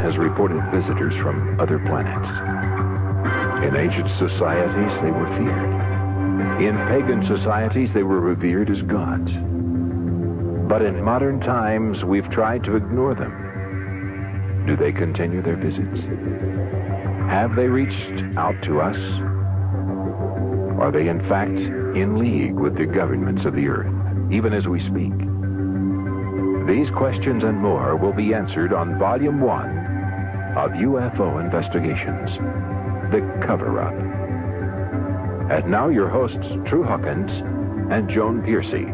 has reported visitors from other planets. In ancient societies, they were feared. In pagan societies, they were revered as gods. But in modern times, we've tried to ignore them. Do they continue their visits? Have they reached out to us? Are they in fact in league with the governments of the earth, even as we speak? These questions and more will be answered on Volume 1 of UFO Investigations, The Cover-Up. And now your hosts, True Hawkins and Joan Piercy.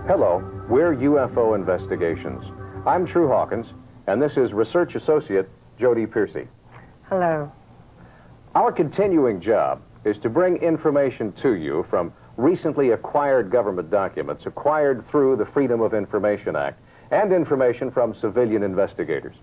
Hello, we're UFO Investigations. I'm True Hawkins, and this is Research Associate Jody Piercy. Hello. Our continuing job is to bring information to you from recently acquired government documents acquired through the Freedom of Information Act and information from civilian investigators.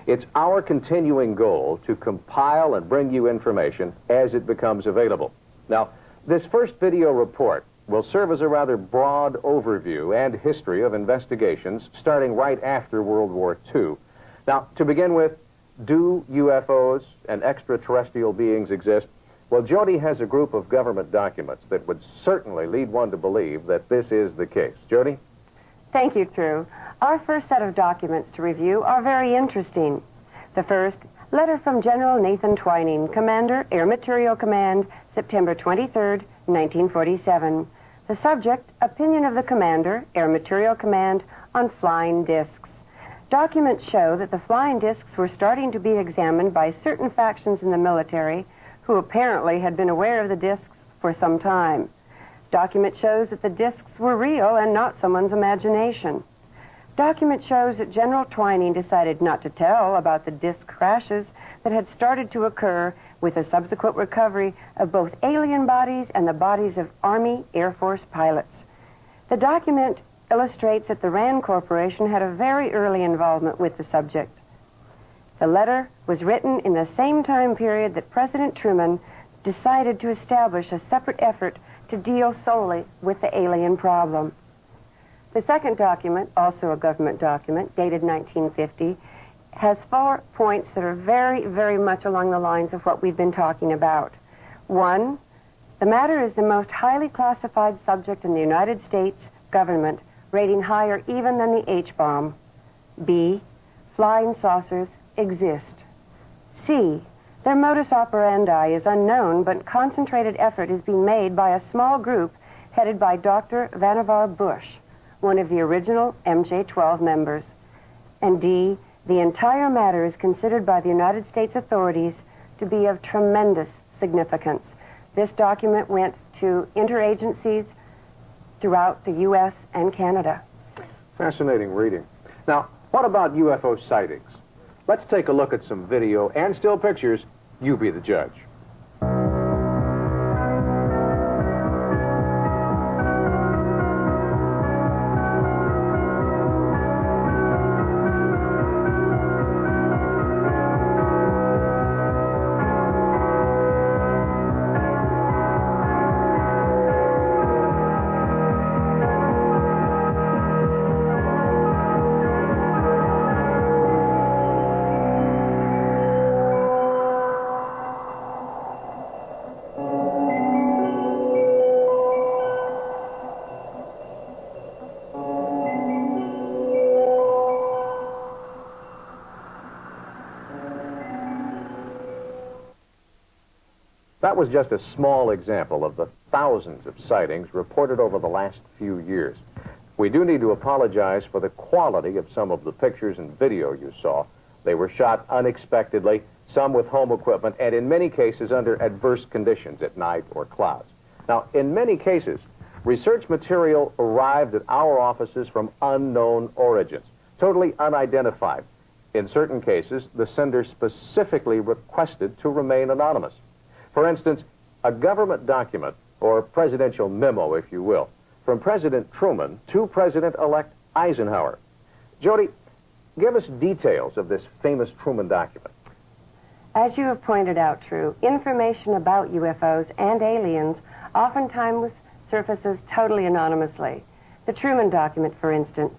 It's our continuing goal to compile and bring you information as it becomes available. Now, this first video report will serve as a rather broad overview and history of investigations starting right after World War II. Now, to begin with, do UFOs and extraterrestrial beings exist? Well, Jody has a group of government documents that would certainly lead one to believe that this is the case. Jody? Thank you, True. Our first set of documents to review are very interesting. The first, letter from General Nathan Twining, Commander, Air Material Command, September 23rd, 1947. The subject, opinion of the Commander, Air Material Command, on flying discs. Documents show that the flying discs were starting to be examined by certain factions in the military who apparently had been aware of the discs for some time. Document shows that the discs were real and not someone's imagination. Document shows that General Twining decided not to tell about the disc crashes that had started to occur with the subsequent recovery of both alien bodies and the bodies of Army Air Force pilots. The document illustrates that the RAND Corporation had a very early involvement with the subject. The letter was written in the same time period that President Truman decided to establish a separate effort to deal solely with the alien problem. The second document, also a government document, dated 1950, has 4 points that are very, very much along the lines of what we've been talking about. 1, the matter is the most highly classified subject in the United States government, rating higher even than the H-bomb. B, flying saucers exist. C, their modus operandi is unknown, but concentrated effort is being made by a small group headed by Dr. Vannevar Bush, one of the original MJ-12 members. And D, the entire matter is considered by the United States authorities to be of tremendous significance. This document went to interagencies throughout the U.S. and Canada. Fascinating reading. Now, what about UFO sightings? Let's take a look at some video and still pictures. You be the judge. That was just a small example of the thousands of sightings reported over the last few years. We do need to apologize for the quality of some of the pictures and video you saw. They were shot unexpectedly, some with home equipment, and in many cases under adverse conditions at night or clouds. Now, in many cases, research material arrived at our offices from unknown origins, totally unidentified. In certain cases, the sender specifically requested to remain anonymous. For instance, a government document, or presidential memo, if you will, from President Truman to President-elect Eisenhower. Jody, give us details of this famous Truman document. As you have pointed out, True, information about UFOs and aliens oftentimes surfaces totally anonymously. The Truman document, for instance,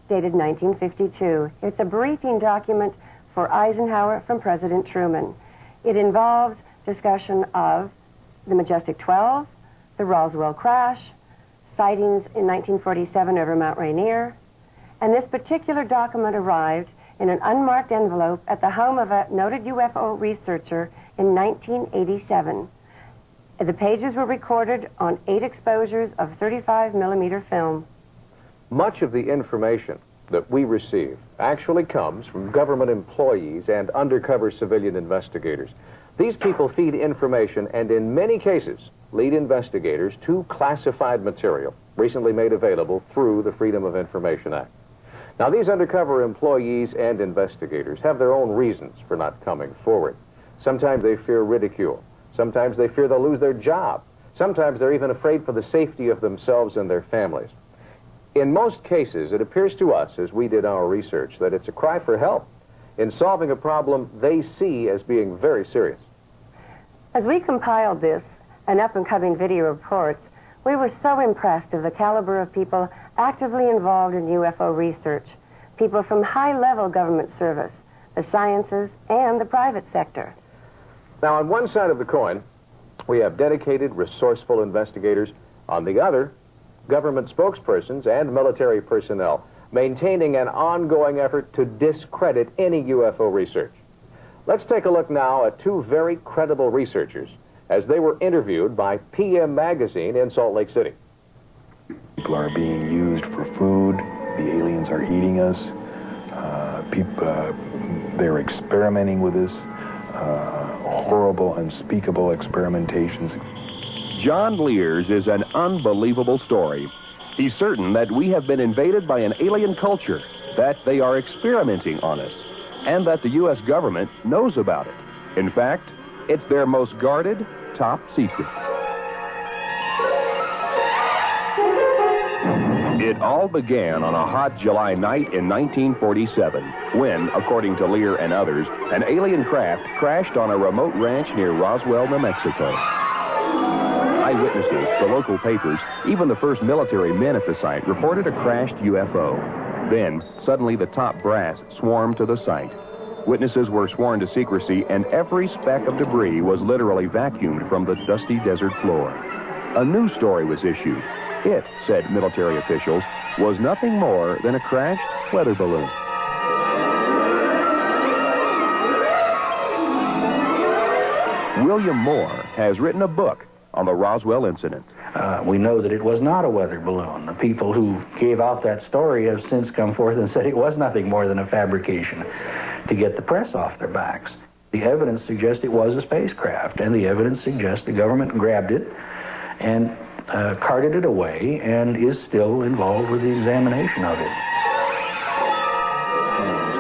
dated 1952. It's a briefing document for Eisenhower from President Truman. It involves discussion of the Majestic 12, the Roswell crash, sightings in 1947 over Mount Rainier, and this particular document arrived in an unmarked envelope at the home of a noted UFO researcher in 1987. The pages were recorded on 8 exposures of 35mm film. Much of the information that we receive actually comes from government employees and undercover civilian investigators. These people feed information and in many cases lead investigators to classified material recently made available through the Freedom of Information Act. Now, these undercover employees and investigators have their own reasons for not coming forward. Sometimes they fear ridicule. Sometimes they fear they'll lose their job. Sometimes they're even afraid for the safety of themselves and their families. In most cases, it appears to us, as we did our research, that it's a cry for help in solving a problem they see as being very serious. As we compiled this and up-and-coming video reports, we were so impressed of the caliber of people actively involved in UFO research, people from high-level government service, the sciences, and the private sector. Now, on one side of the coin, we have dedicated, resourceful investigators. On the other, government spokespersons and military personnel maintaining an ongoing effort to discredit any UFO research. Let's take a look now at 2 very credible researchers as they were interviewed by PM Magazine in Salt Lake City. People are being used for food. The aliens are eating us. They're experimenting with us. Horrible, unspeakable experimentations. John Lear's is an unbelievable story. He's certain that we have been invaded by an alien culture, that they are experimenting on us, and that the U.S. government knows about it. In fact, it's their most guarded, top secret. It all began on a hot July night in 1947, when, according to Lear and others, an alien craft crashed on a remote ranch near Roswell, New Mexico. Eyewitnesses, the local papers, even the first military men at the site reported a crashed UFO. Then, suddenly the top brass swarmed to the site. Witnesses were sworn to secrecy, and every speck of debris was literally vacuumed from the dusty desert floor. A new story was issued. It, said military officials, was nothing more than a crashed weather balloon. William Moore has written a book on the Roswell incident. We know that it was not a weather balloon. The people who gave out that story have since come forth and said it was nothing more than a fabrication to get the press off their backs. The evidence suggests it was a spacecraft, and the evidence suggests the government grabbed it and carted it away and is still involved with the examination of it.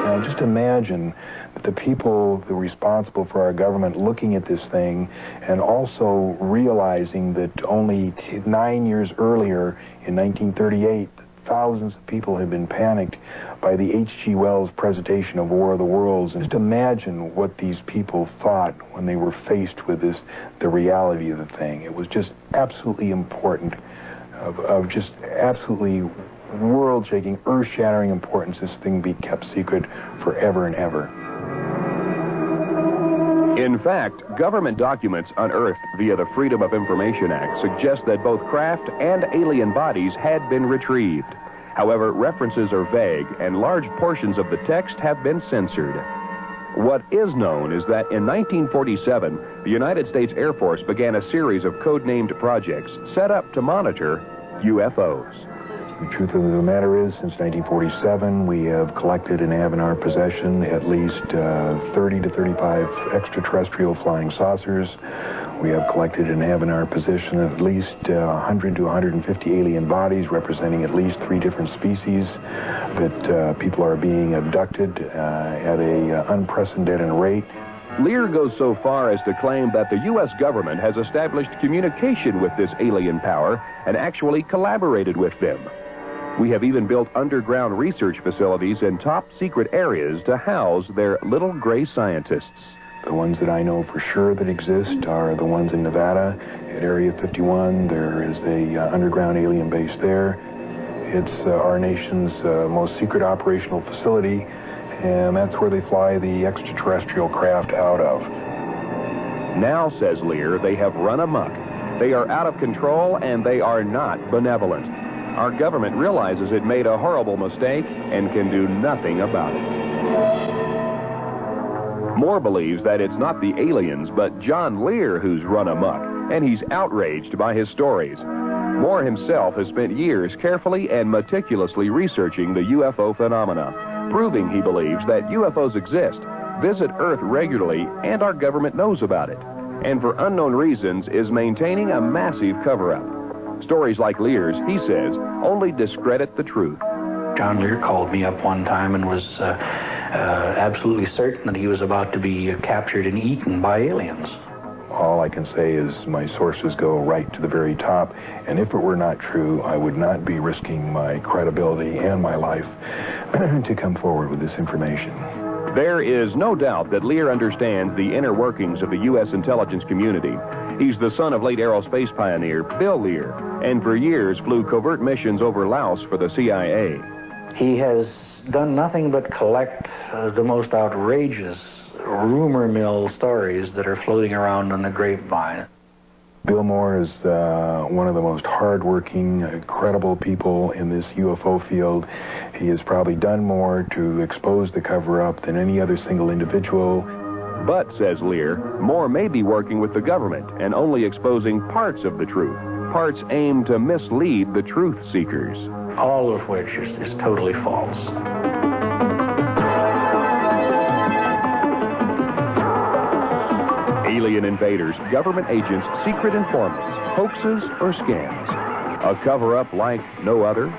Now, just imagine that the people that are responsible for our government looking at this thing and also realizing that only 9 years earlier, in 1938, thousands of people had been panicked by the H.G. Wells presentation of War of the Worlds. And just imagine what these people thought when they were faced with this, the reality of the thing. It was just absolutely important, of just absolutely world-shaking, earth-shattering importance this thing be kept secret forever and ever. In fact, government documents unearthed via the Freedom of Information Act suggest that both craft and alien bodies had been retrieved. However, references are vague, and large portions of the text have been censored. What is known is that in 1947, the United States Air Force began a series of code-named projects set up to monitor UFOs. The truth of the matter is, since 1947, we have collected and have in our possession at least 30 to 35 extraterrestrial flying saucers. We have collected and have in our possession at least 100 to 150 alien bodies representing at least 3 different species that people are being abducted at an unprecedented rate. Lear goes so far as to claim that the U.S. government has established communication with this alien power and actually collaborated with them. We have even built underground research facilities in top-secret areas to house their little gray scientists. The ones that I know for sure that exist are the ones in Nevada at Area 51. There is a underground alien base there. It's our nation's most secret operational facility, and that's where they fly the extraterrestrial craft out of. Now, says Lear, they have run amok. They are out of control, and they are not benevolent. Our government realizes it made a horrible mistake and can do nothing about it. Moore believes that it's not the aliens, but John Lear who's run amok, and he's outraged by his stories. Moore himself has spent years carefully and meticulously researching the UFO phenomena, proving he believes that UFOs exist, visit Earth regularly, and our government knows about it, and for unknown reasons is maintaining a massive cover-up. Stories like Lear's, he says, only discredit the truth. John Lear called me up one time and was absolutely certain that he was about to be captured and eaten by aliens. All I can say is my sources go right to the very top, and if it were not true, I would not be risking my credibility and my life to come forward with this information. There is no doubt that Lear understands the inner workings of the U.S. intelligence community. He's the son of late aerospace pioneer Bill Lear, and for years flew covert missions over Laos for the CIA. He has done nothing but collect the most outrageous rumor mill stories that are floating around on the grapevine. Bill Moore is one of the most hardworking, credible people in this UFO field. He has probably done more to expose the cover-up than any other single individual. But, says Lear, Moore may be working with the government and only exposing parts of the truth, parts aimed to mislead the truth seekers. All of which is totally false. Alien invaders, government agents, secret informants, hoaxes, or scams. A cover-up like no other?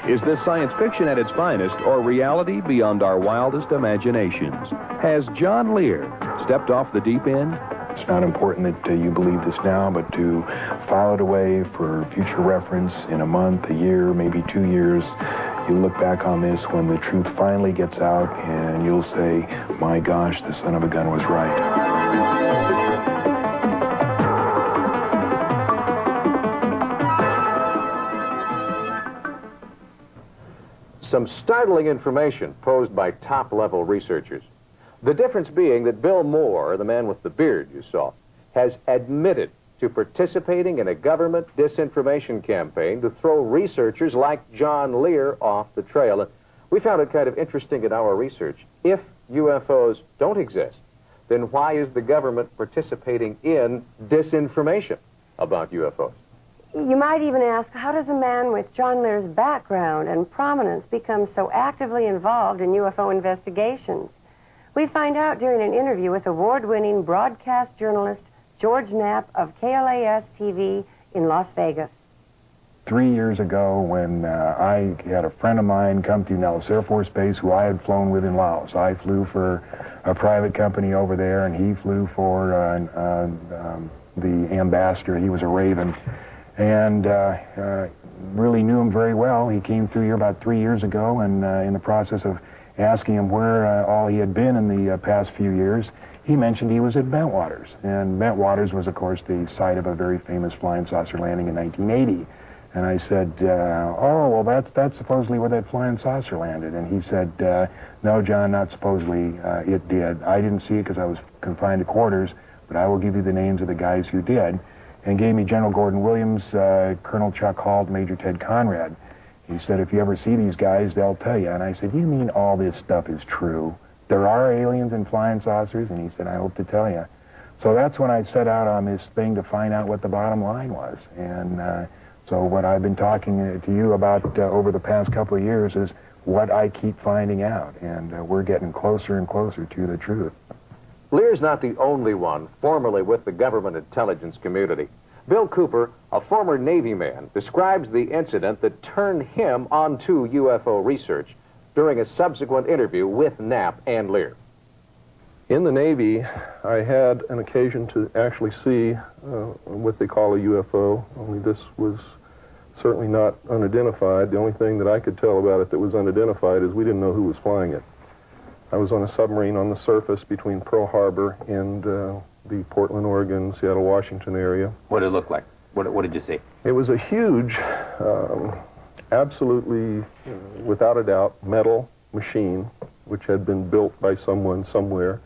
Is this science fiction at its finest, or reality beyond our wildest imaginations? Has John Lear stepped off the deep end? It's not important that you believe this now, but to file it away for future reference in a month, a year, maybe 2 years. You'll look back on this when the truth finally gets out, and you'll say, my gosh, the son of a gun was right. Some startling information posed by top-level researchers. The difference being that Bill Moore, the man with the beard you saw, has admitted to participating in a government disinformation campaign to throw researchers like John Lear off the trail. And we found it kind of interesting in our research. If UFOs don't exist, then why is the government participating in disinformation about UFOs? You might even ask, how does a man with John Lear's background and prominence become so actively involved in UFO investigations? We find out during an interview with award-winning broadcast journalist George Knapp of KLAS-TV in Las Vegas. 3 years ago, when I had a friend of mine come to Nellis Air Force Base who I had flown with in Laos. I flew for a private company over there, and he flew for the ambassador. He was a Raven. And really knew him very well. He came through here about 3 years ago, and in the process of asking him where all he had been in the past few years, he mentioned he was at Bentwaters. And Bentwaters was, of course, the site of a very famous flying saucer landing in 1980. And I said, oh, well, that's supposedly where that flying saucer landed. And he said, no, John, not supposedly, it did. I didn't see it because I was confined to quarters, but I will give you the names of the guys who did. And gave me General Gordon Williams, Colonel Chuck Halt, Major Ted Conrad. He said, if you ever see these guys, they'll tell you. And I said, you mean all this stuff is true? There are aliens and flying saucers? And he said, I hope to tell you. So that's when I set out on this thing to find out what the bottom line was. And so what I've been talking to you about over the past couple of years is what I keep finding out. And we're getting closer and closer to the truth. Lear's not the only one formerly with the government intelligence community. Bill Cooper, a former Navy man, describes the incident that turned him onto UFO research during a subsequent interview with Knapp and Lear. In the Navy, I had an occasion to actually see what they call a UFO, only this was certainly not unidentified. The only thing that I could tell about it that was unidentified is we didn't know who was flying it. I was on a submarine on the surface between Pearl Harbor and the Portland, Oregon, Seattle, Washington area. What did it look like? What did you see? It was a huge, absolutely, without a doubt, metal machine which had been built by someone somewhere,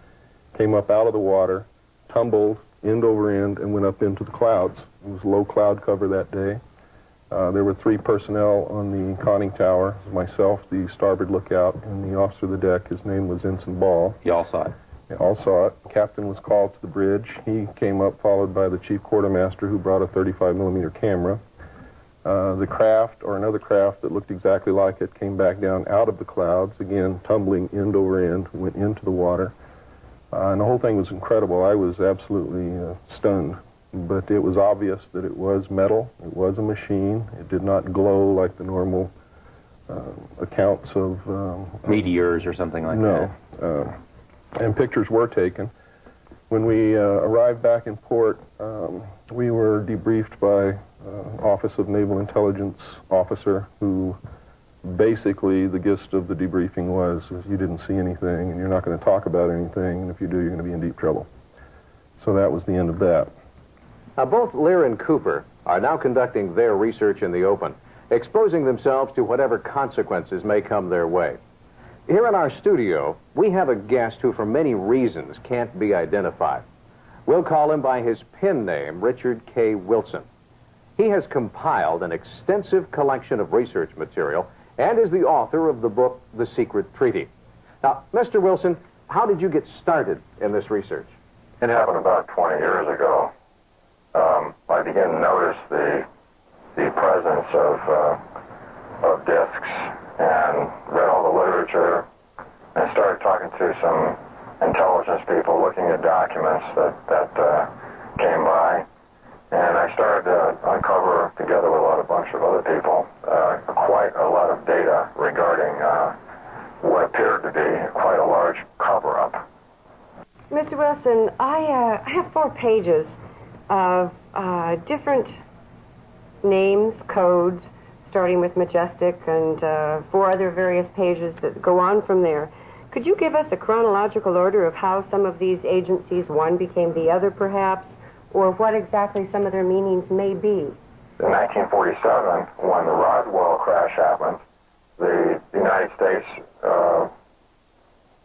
came up out of the water, tumbled end over end, and went up into the clouds. It was low cloud cover that day. There were 3 personnel on the conning tower, myself, the starboard lookout, and the officer of the deck. His name was Ensign Ball. You all saw it? They all saw it. The captain was called to the bridge. He came up, followed by the chief quartermaster, who brought a 35mm camera. The craft, or another craft that looked exactly like it, came back down out of the clouds, again, tumbling end over end, went into the water. And the whole thing was incredible. I was absolutely stunned. But it was obvious that it was metal. It was a machine. It did not glow like the normal accounts of... meteors or something like that? No. And pictures were taken. When we arrived back in port, we were debriefed by Office of Naval Intelligence officer, who basically the gist of the debriefing was you didn't see anything and you're not going to talk about anything, and if you do, you're going to be in deep trouble. So that was the end of that. Now, both Lear and Cooper are now conducting their research in the open, exposing themselves to whatever consequences may come their way. Here in our studio, we have a guest who, for many reasons, can't be identified. We'll call him by his pen name, Richard K. Wilson. He has compiled an extensive collection of research material and is the author of the book, The Secret Treaty. Now, Mr. Wilson, how did you get started in this research? It happened about 20 years ago. I began to notice the presence of discs, and read all the literature, and started talking to some intelligence people, looking at documents that came by, and I started to uncover, together with a bunch of other people, quite a lot of data regarding what appeared to be quite a large cover-up. Mr. Wilson, I have 4 pages of different names, codes, starting with Majestic, and 4 other various pages that go on from there. Could you give us a chronological order of how some of these agencies, one became the other perhaps, or what exactly some of their meanings may be? In 1947, when the Roswell crash happened, the United States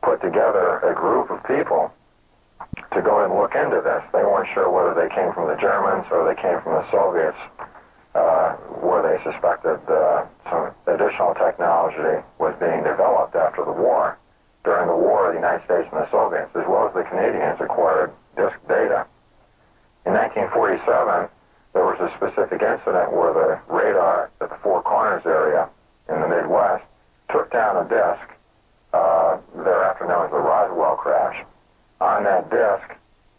put together a group of people to go and look into this. They weren't sure whether they came from the Germans or they came from the Soviets, where they suspected some additional technology was being developed after the war. During the war, the United States and the Soviets, as well as the Canadians, acquired disk data. In 1947, there was a specific incident where the radar at the Four Corners area in the Midwest took down a disk, thereafter known as the Roswell crash. On that disk,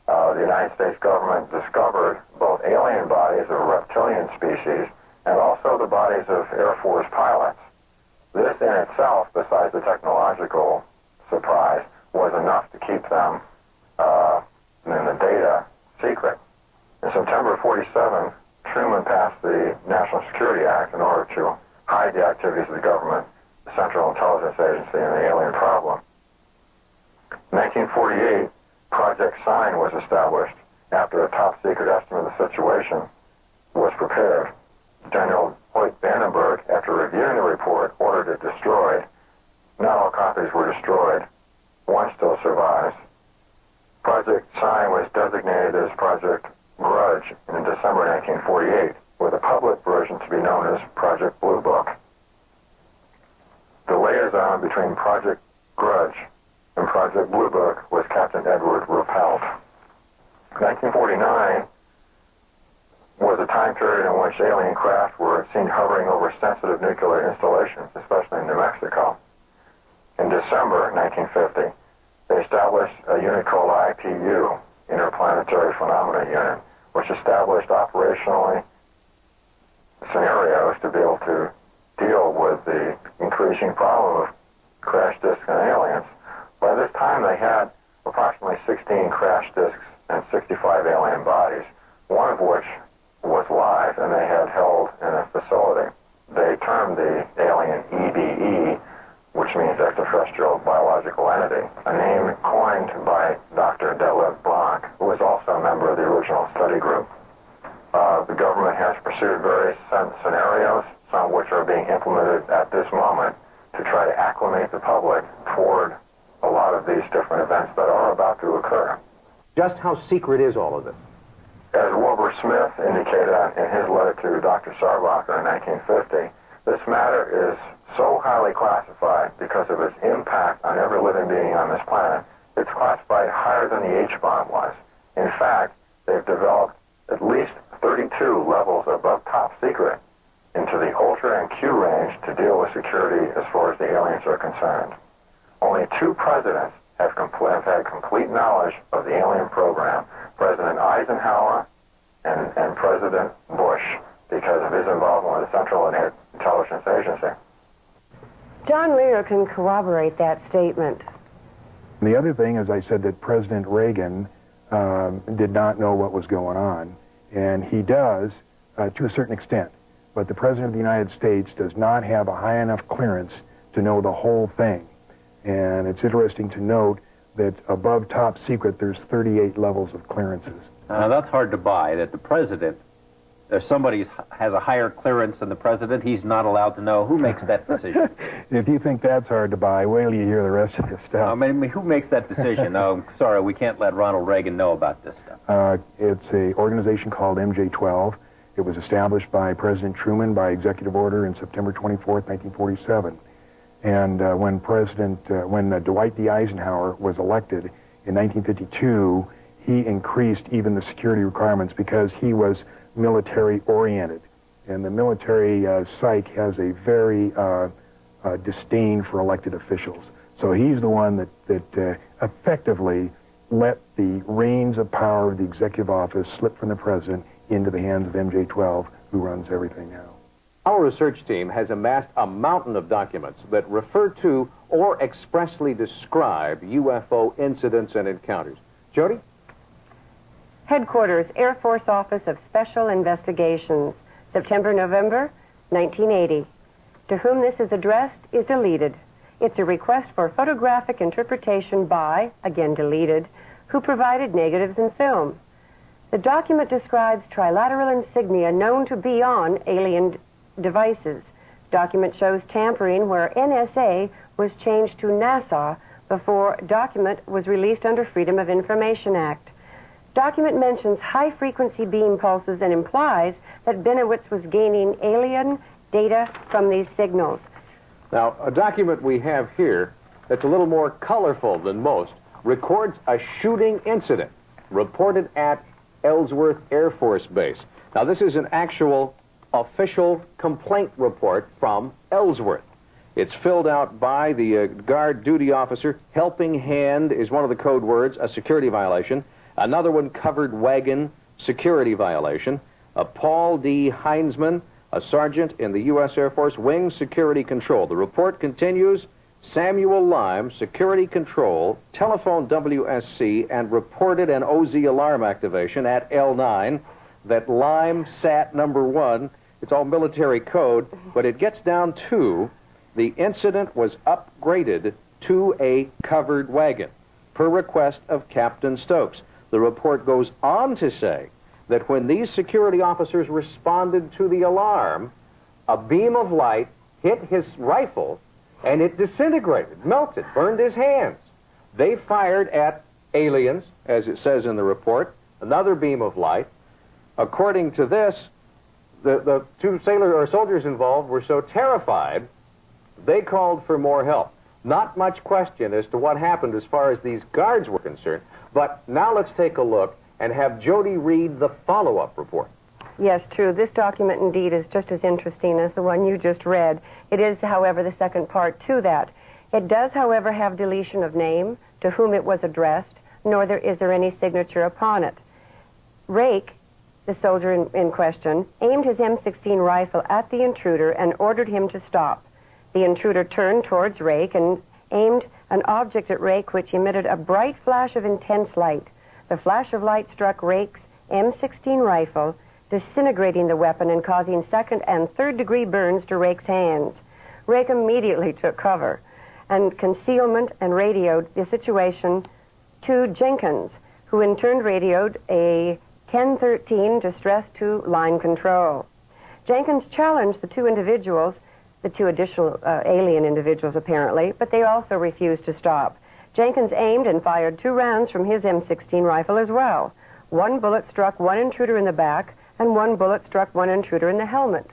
the United States government discovered both alien bodies of reptilian species and also the bodies of Air Force pilots. This in itself, besides the technological surprise, was enough to keep them and the data secret. In September 47, Truman passed the National Security Act in order to hide the activities of the government, the Central Intelligence Agency, and the alien problem. In 1948, Project Sign was established after a top-secret estimate of the situation was prepared. General Hoyt Vandenberg, after reviewing the report, ordered it destroyed. Not all copies were destroyed. One still survives. Project Sign was designated as Project Grudge in December 1948, with a public version to be known as Project Blue Book. The liaison between Project Grudge and Project Blue Book was Captain Edward Ruppelt. 1949 was a time period in which alien craft were seen hovering over sensitive nuclear installations, especially in New Mexico. In December 1950, they established a unit called IPU, Interplanetary Phenomena Unit, which established operationally scenarios to be able to deal with the increasing problem of crash disks and aliens. By this time, they had approximately 16 crash disks and 65 alien bodies, one of which was live and they had held in a facility. They termed the alien EBE, which means extraterrestrial biological entity, a name coined by Dr. Detlef Blanc, who was also a member of the original study group. The government has pursued various scenarios, some of which are being implemented at this moment, to try to acclimate the public toward a lot of these different events that are about to occur. Just how secret is all of this? As Wilbur Smith indicated in his letter to Dr. Sarbacher in 1950, this matter is so highly classified because of its impact on every living being on this planet. It's classified higher than the H-bomb was. In fact, they've developed at least 32 levels above top secret into the Ultra and Q range to deal with security as far as the aliens are concerned. Only 2 presidents have had complete knowledge of the alien program, President Eisenhower and President Bush, because of his involvement with the Central Intelligence Agency. John Lear can corroborate that statement. The other thing is I said that President Reagan did not know what was going on, and he does to a certain extent. But the President of the United States does not have a high enough clearance to know the whole thing. And it's interesting to note that above top secret, there's 38 levels of clearances. That's hard to buy, that the president, if somebody has a higher clearance than the president, he's not allowed to know. Who makes that decision? If you think that's hard to buy, wait till you hear the rest of this stuff. I mean, who makes that decision? Oh, sorry, we can't let Ronald Reagan know about this stuff. It's an organization called MJ-12. It was established by President Truman by executive order in September 24th, 1947. And when Dwight D. Eisenhower was elected in 1952, he increased even the security requirements because he was military-oriented. And the military psych has a very disdain for elected officials. So he's the one that effectively let the reins of power of the executive office slip from the president into the hands of MJ-12, who runs everything now. Our research team has amassed a mountain of documents that refer to or expressly describe UFO incidents and encounters. Jody? Headquarters, Air Force Office of Special Investigations, September-November, 1980. To whom this is addressed is deleted. It's a request for photographic interpretation by, again deleted, who provided negatives and film. The document describes trilateral insignia known to be on alien devices. Document shows tampering where NSA was changed to NASA before document was released under Freedom of Information Act. Document mentions high-frequency beam pulses and implies that Benowitz was gaining alien data from these signals. Now, a document we have here that's a little more colorful than most records a shooting incident reported at Ellsworth Air Force Base. Now, this is an actual official complaint report from Ellsworth. It's filled out by the guard duty officer. Helping hand is one of the code words, a security violation. Another one, covered wagon, security violation. Paul D. Heinzman, a sergeant in the U.S. Air Force Wing Security Control. The report continues, Samuel Lime, Security Control, telephone WSC, and reported an OZ alarm activation at L9 that Lime sat number 1. It's all military code, but it gets down to the incident was upgraded to a covered wagon per request of Captain Stokes. The report goes on to say that when these security officers responded to the alarm, a beam of light hit his rifle and it disintegrated, melted, burned his hands. They fired at aliens, as it says in the report, another beam of light. According to this, the 2 soldiers involved were so terrified, they called for more help. Not much question as to what happened as far as these guards were concerned, but now let's take a look and have Jody read the follow-up report. Yes, true. This document indeed is just as interesting as the one you just read. It is, however, the second part to that. It does, however, have deletion of name, to whom it was addressed, nor is there any signature upon it. Rake, the soldier in question, aimed his M16 rifle at the intruder and ordered him to stop. The intruder turned towards Rake and aimed an object at Rake which emitted a bright flash of intense light. The flash of light struck Rake's M16 rifle, disintegrating the weapon and causing 2nd and 3rd degree burns to Rake's hands. Rake immediately took cover and concealment and radioed the situation to Jenkins, who in turn radioed a 1013 distress to line control. Jenkins challenged the 2 individuals, the 2 additional alien individuals apparently, but they also refused to stop. Jenkins aimed and fired 2 rounds from his M16 rifle as well. 1 bullet struck 1 intruder in the back, and 1 bullet struck 1 intruder in the helmet.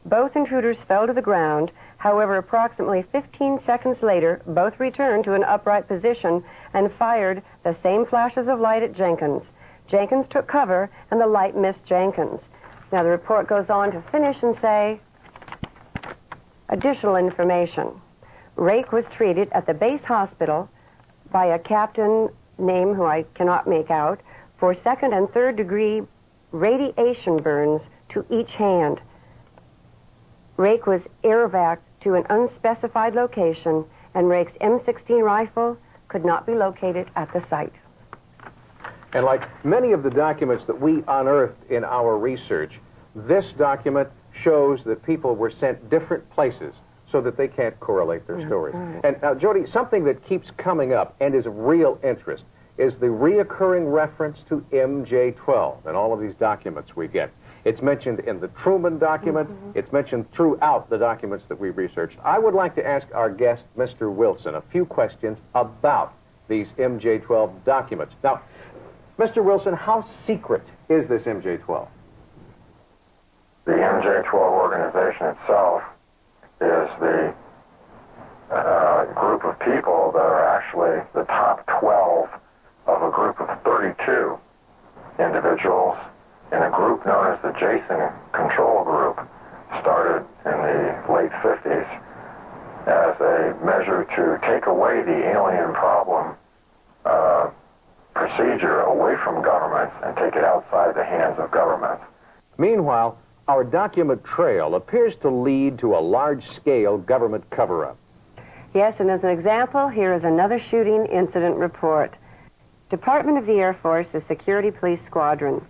Both intruders fell to the ground. However, approximately 15 seconds later, both returned to an upright position and fired the same flashes of light at Jenkins. Jenkins took cover, and the light missed Jenkins. Now, the report goes on to finish and say, additional information. Rake was treated at the base hospital by a captain, name who I cannot make out, for 2nd and 3rd degree radiation burns to each hand. Rake was airvac'd to an unspecified location, and Rake's M16 rifle could not be located at the site. And like many of the documents that we unearthed in our research, this document shows that people were sent different places so that they can't correlate their stories. And now, Jody, something that keeps coming up and is of real interest is the reoccurring reference to MJ-12 in all of these documents we get. It's mentioned in the Truman document. It's mentioned throughout the documents that we researched. I would like to ask our guest, Mr. Wilson, a few questions about these MJ-12 documents. Now, Mr. Wilson, how secret is this MJ-12? The MJ-12 organization itself is the group of people that are actually the top 12 of a group of 32 individuals in a group known as the Jason Control Group, started in the late 50s as a measure to take away the alien problem procedure away from governments and take it outside the hands of governments. Meanwhile, our document trail appears to lead to a large-scale government cover-up. Yes, and as an example, here is another shooting incident report. Department of the Air Force, the Security Police Squadron.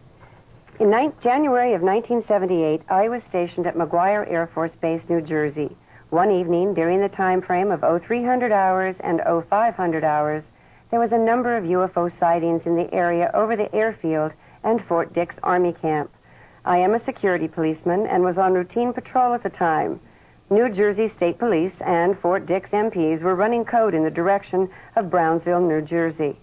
In January of 1978, I was stationed at McGuire Air Force Base, New Jersey. One evening, during the time frame of 0300 hours and 0500 hours, there was a number of UFO sightings in the area over the airfield and Fort Dix Army Camp. I am a security policeman and was on routine patrol at the time. New Jersey State Police and Fort Dix MPs were running code in the direction of Brownsville, New Jersey.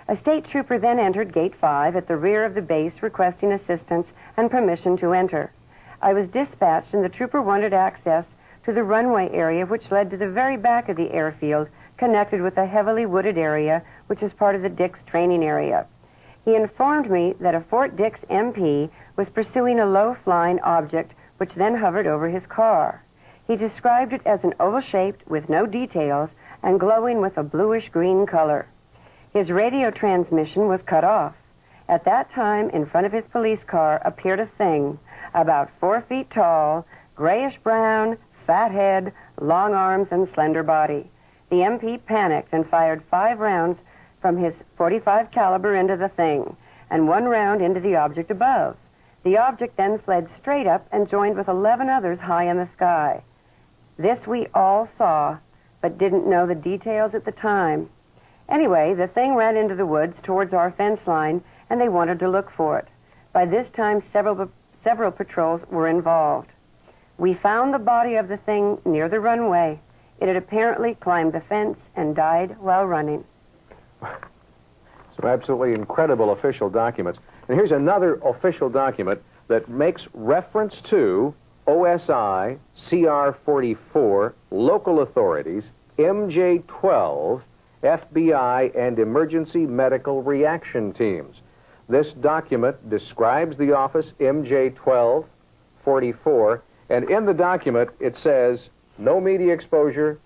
A state trooper then entered Gate 5 at the rear of the base requesting assistance and permission to enter. I was dispatched, and the trooper wanted access to the runway area which led to the very back of the airfield, connected with a heavily wooded area which is part of the Dix training area. He informed me that a Fort Dix MP was pursuing a low-flying object which then hovered over his car. He described it as an oval-shaped with no details and glowing with a bluish-green color. His radio transmission was cut off. At that time, in front of his police car appeared a thing about 4 feet tall, grayish-brown, fat head, long arms, and slender body. The MP panicked and fired 5 rounds from his .45 caliber into the thing, and 1 round into the object above. The object then fled straight up and joined with 11 others high in the sky. This we all saw, but didn't know the details at the time. Anyway, the thing ran into the woods towards our fence line, and they wanted to look for it. By this time, several patrols were involved. We found the body of the thing near the runway. It had apparently climbed the fence and died while running. Some absolutely incredible official documents. And here's another official document that makes reference to OSI, CR-44, local authorities, MJ-12, FBI, and emergency medical reaction teams. This document describes the office MJ-12, 44, and in the document it says, no media exposure,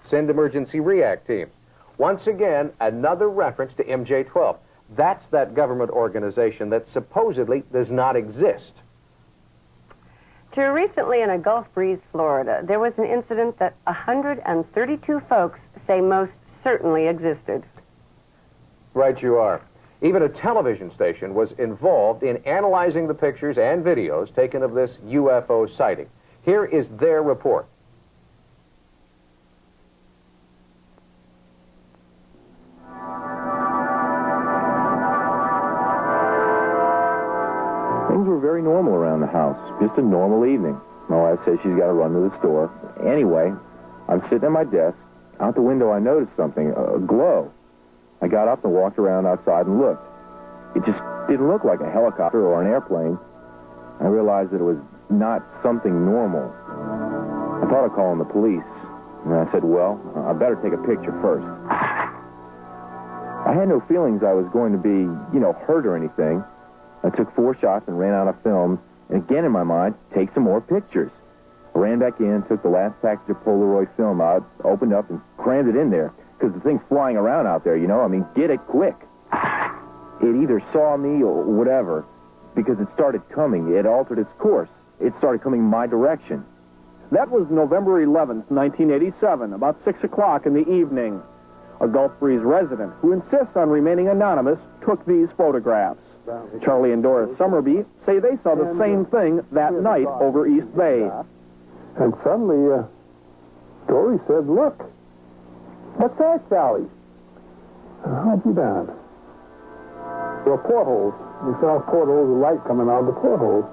send emergency react teams. Once again, another reference to MJ-12. That's that government organization that supposedly does not exist. Too recently in a Gulf Breeze, Florida, there was an incident that 132 folks say most certainly existed. Right you are. Even a television station was involved in analyzing the pictures and videos taken of this UFO sighting. Here is their report. Things were very normal around the house. Just a normal evening. My wife says she's got to run to the store. Anyway, I'm sitting at my desk, Out the window, I noticed something, a glow. I got up and walked around outside and looked. It just didn't look like a helicopter or an airplane. I realized that it was not something normal. I thought of calling the police, and I said, well, I better take a picture first. I had no feelings I was going to be, hurt or anything. I took 4 shots and ran out of film, and again in my mind, take some more pictures. I ran back in, took the last package of Polaroid film out, opened up and crammed it in there, because the thing's flying around out there, get it quick. It either saw me or whatever, because it started coming. It altered its course. It started coming my direction. That was November 11th, 1987, about 6 o'clock in the evening. A Gulf Breeze resident, who insists on remaining anonymous, took these photographs. Charlie and Doris Summerby say they saw the same thing that night over East Bay. And suddenly, Dory said, look, what's that, Sally? How'd you done? There were portholes. We saw portholes of light coming out of the portholes.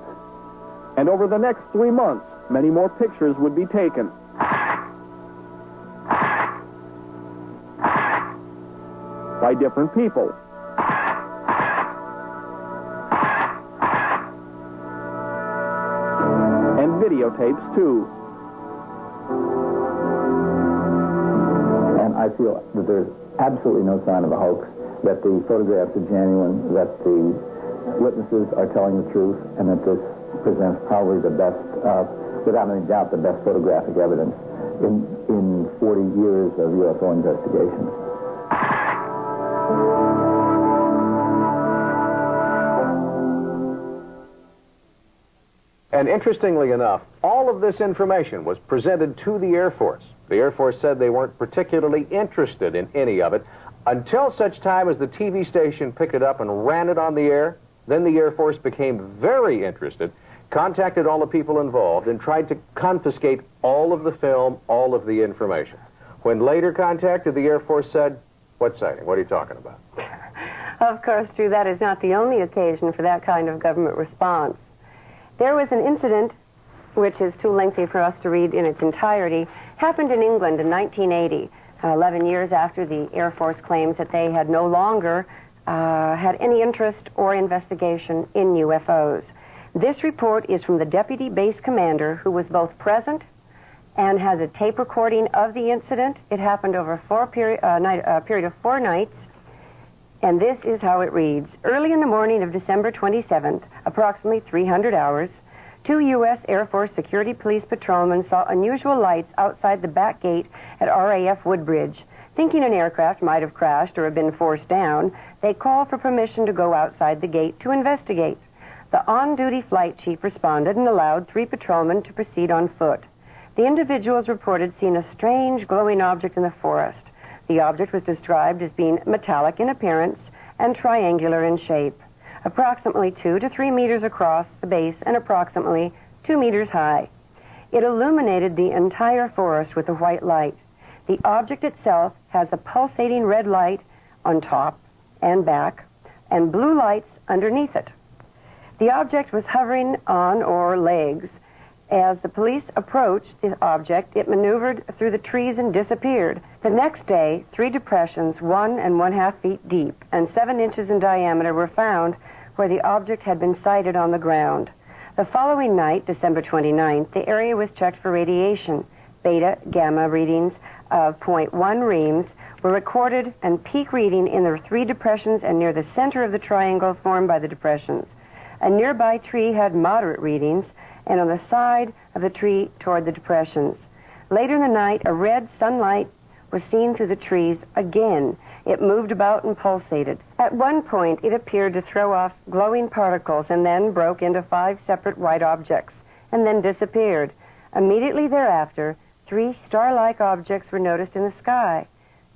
And over the next 3 months, many more pictures would be taken. By different people. And videotapes, too. And I feel that there's absolutely no sign of a hoax, that the photographs are genuine, that the witnesses are telling the truth, and that this presents probably the best, without any doubt, the best photographic evidence in 40 years of UFO investigations. And interestingly enough, all of this information was presented to the Air Force. The Air Force said they weren't particularly interested in any of it until such time as the TV station picked it up and ran it on the air. Then the Air Force became very interested, contacted all the people involved, and tried to confiscate all of the film, all of the information. When later contacted, the Air Force said, what sighting? What are you talking about? Of course, Drew, that is not the only occasion for that kind of government response. There was an incident, which is too lengthy for us to read in its entirety, happened in England in 1980, 11 years after the Air Force claims that they had no longer had any interest or investigation in UFOs. This report is from the deputy base commander, who was both present and has a tape recording of the incident. It happened over a period of 4 nights. And this is how it reads. Early in the morning of December 27th, approximately 300 hours, 2 U.S. Air Force security police patrolmen saw unusual lights outside the back gate at RAF Woodbridge. Thinking an aircraft might have crashed or have been forced down, they called for permission to go outside the gate to investigate. The on-duty flight chief responded and allowed 3 patrolmen to proceed on foot. The individuals reported seeing a strange glowing object in the forest. The object was described as being metallic in appearance and triangular in shape, approximately 2 to 3 meters across the base and approximately 2 meters high. It illuminated the entire forest with a white light. The object itself has a pulsating red light on top and back and blue lights underneath it. The object was hovering on or legs. As the police approached the object, it maneuvered through the trees and disappeared. The next day, 3 depressions, 1 1/2 feet deep and 7 inches in diameter, were found where the object had been sighted on the ground. The following night, December 29th, the area was checked for radiation. Beta, gamma readings of 0.1 reams were recorded, and peak reading in the 3 depressions and near the center of the triangle formed by the depressions. A nearby tree had moderate readings, and on the side of the tree toward the depressions. Later in the night, a red sunlight was seen through the trees again. It moved about and pulsated. At one point, it appeared to throw off glowing particles and then broke into 5 separate white objects and then disappeared. Immediately thereafter, 3 star-like objects were noticed in the sky,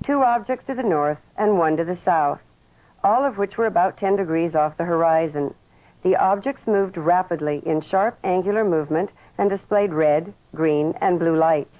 2 objects to the north and 1 to the south, all of which were about 10 degrees off the horizon. The objects moved rapidly in sharp angular movement and displayed red, green, and blue lights.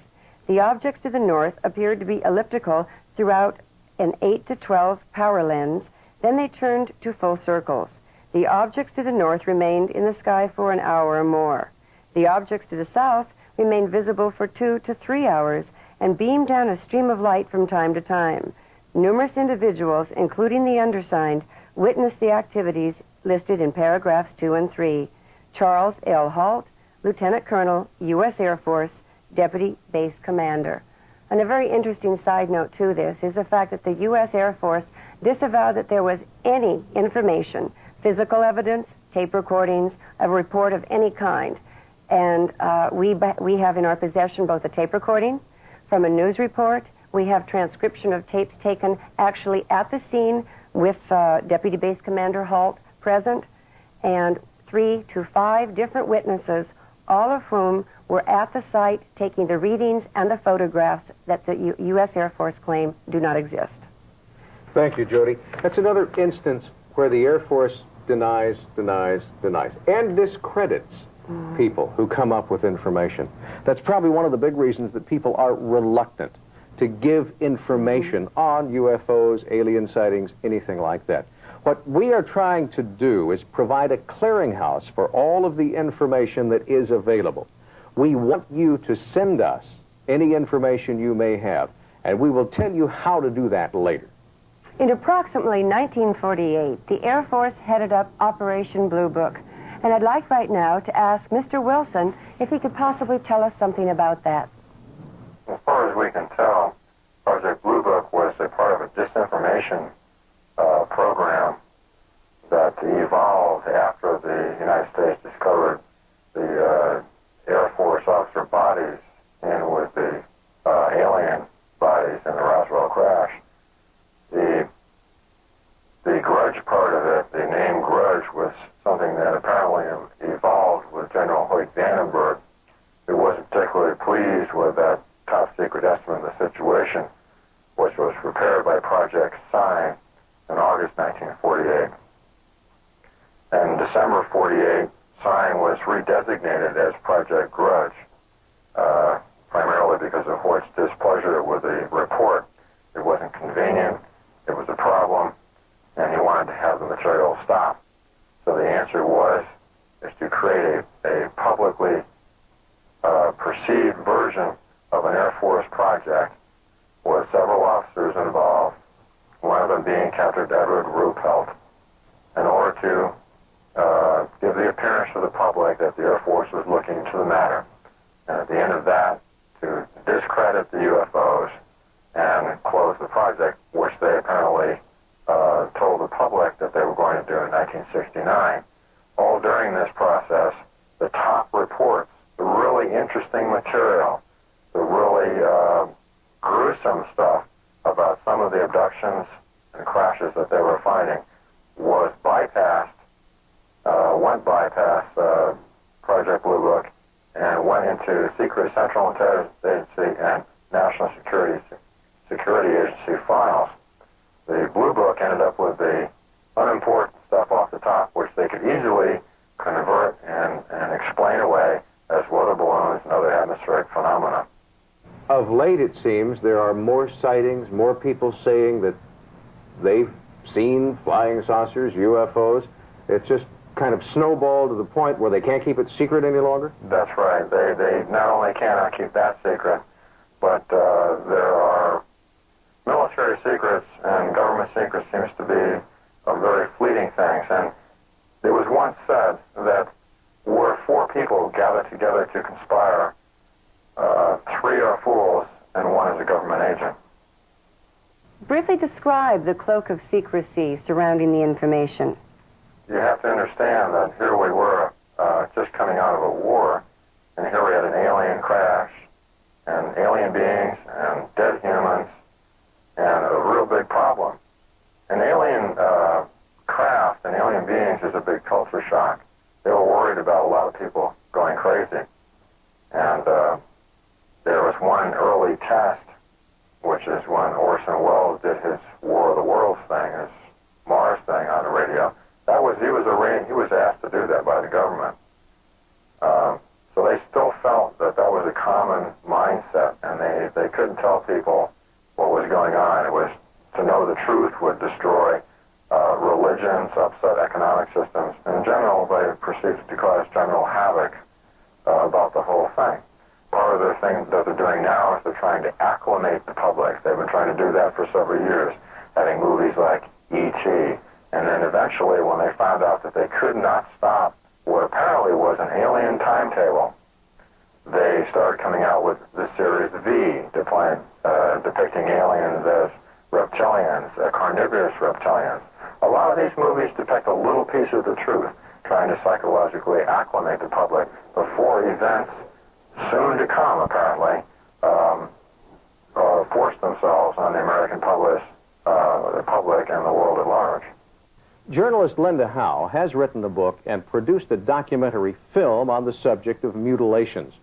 The objects to the north appeared to be elliptical throughout an 8 to 12 power lens. Then they turned to full circles. The objects to the north remained in the sky for an hour or more. The objects to the south remained visible for 2 to 3 hours and beam down a stream of light from time to time. Numerous individuals, including the undersigned, witnessed the activities listed in paragraphs 2 and 3. Charles L. Halt, Lieutenant Colonel, U.S. Air Force, Deputy Base Commander. And a very interesting side note to this is the fact that the U.S. Air Force disavowed that there was any information, physical evidence, tape recordings, a report of any kind. And we have in our possession both a tape recording from a news report. We have transcription of tapes taken actually at the scene with Deputy Base Commander Halt present, and 3 to 5 different witnesses, all of whom were at the site taking the readings and the photographs that the U.S. Air Force claim do not exist. Thank you, Jody. That's another instance where the Air Force denies, and discredits people who come up with information. That's probably one of the big reasons that people are reluctant to give information on UFOs, alien sightings, anything like that. What we are trying to do is provide a clearinghouse for all of the information that is available. We want you to send us any information you may have, and we will tell you how to do that later. In approximately 1948, the Air Force headed up Operation Blue Book. And I'd like right now to ask Mr. Wilson if he could possibly tell us something about that. As far as we can tell, Project Blue Book was a part of a disinformation program that evolved after the United States discovered the Air Force officer bodies in with the alien bodies in the Roswell crash. The grudge part of it, the name grudge, was something that apparently evolved with General Hoyt Vandenberg, who wasn't particularly pleased with that top secret estimate of the situation, which was prepared by Project Sign in August 1948. In December 48, Sign was redesignated as Project Grudge, primarily because of Hoyt's displeasure with the report. It wasn't convenient, it was a problem, and he wanted to have the material stop. So the answer is to create a publicly perceived version of an Air Force project with several officers involved, one of them being Captain Edward Ruppelt, in order to give the appearance to the public that the Air Force was looking into the matter. And at the end of that, to discredit the UFOs and close the project, which they apparently told the public that they were going to do in 1969. All during this process, the top reports, the really interesting material, the really gruesome stuff about some of the abductions and crashes that they were finding was went bypast Project Blue Book and went into secret Central Intelligence Agency and National Security Agency files. The Blue Book ended up with the unimportant stuff off the top, which they could easily convert and explain away as weather balloons and other atmospheric phenomena. Of late, it seems, there are more sightings, more people saying that they've seen flying saucers, UFOs. It's just kind of snowballed to the point where they can't keep it secret any longer? That's right. They not only cannot keep that secret, but there are military secrets and government secrets seems to be very fleeting things. And it was once said that where 4 people gather together to conspire, 3 are fools and 1 is a government agent. Briefly describe the cloak of secrecy surrounding the information. You have to understand that here we were just coming out of a war, and here we had an alien crash, and alien beings, and dead humans, and a real big problem. An alien craft and alien beings is a big culture shock. They were worried about a lot of people going crazy. And there was one early test, which is when Orson Welles did his War of the Worlds thing, his Mars thing on the radio. He was asked to do that by the government. So they still felt that that was a common mindset, and they couldn't tell people what was going on. It was to know the truth would destroy religions, upset economic systems. In general, they perceived it to cause general havoc about the whole thing. part of their thing that they're doing now is they're trying to acclimate the public. They've been trying to do that for several years, having movies like E.T. And then eventually, when they found out that they could not stop what apparently was an alien timetable, they started coming out with the series V, depicting aliens as reptilians, carnivorous reptilians. A lot of these movies depict a little piece of the truth, trying to psychologically acclimate the public before events soon to come, apparently, force themselves on the American public and the world at large. Journalist Linda Howe has written a book and produced a documentary film on the subject of mutilations.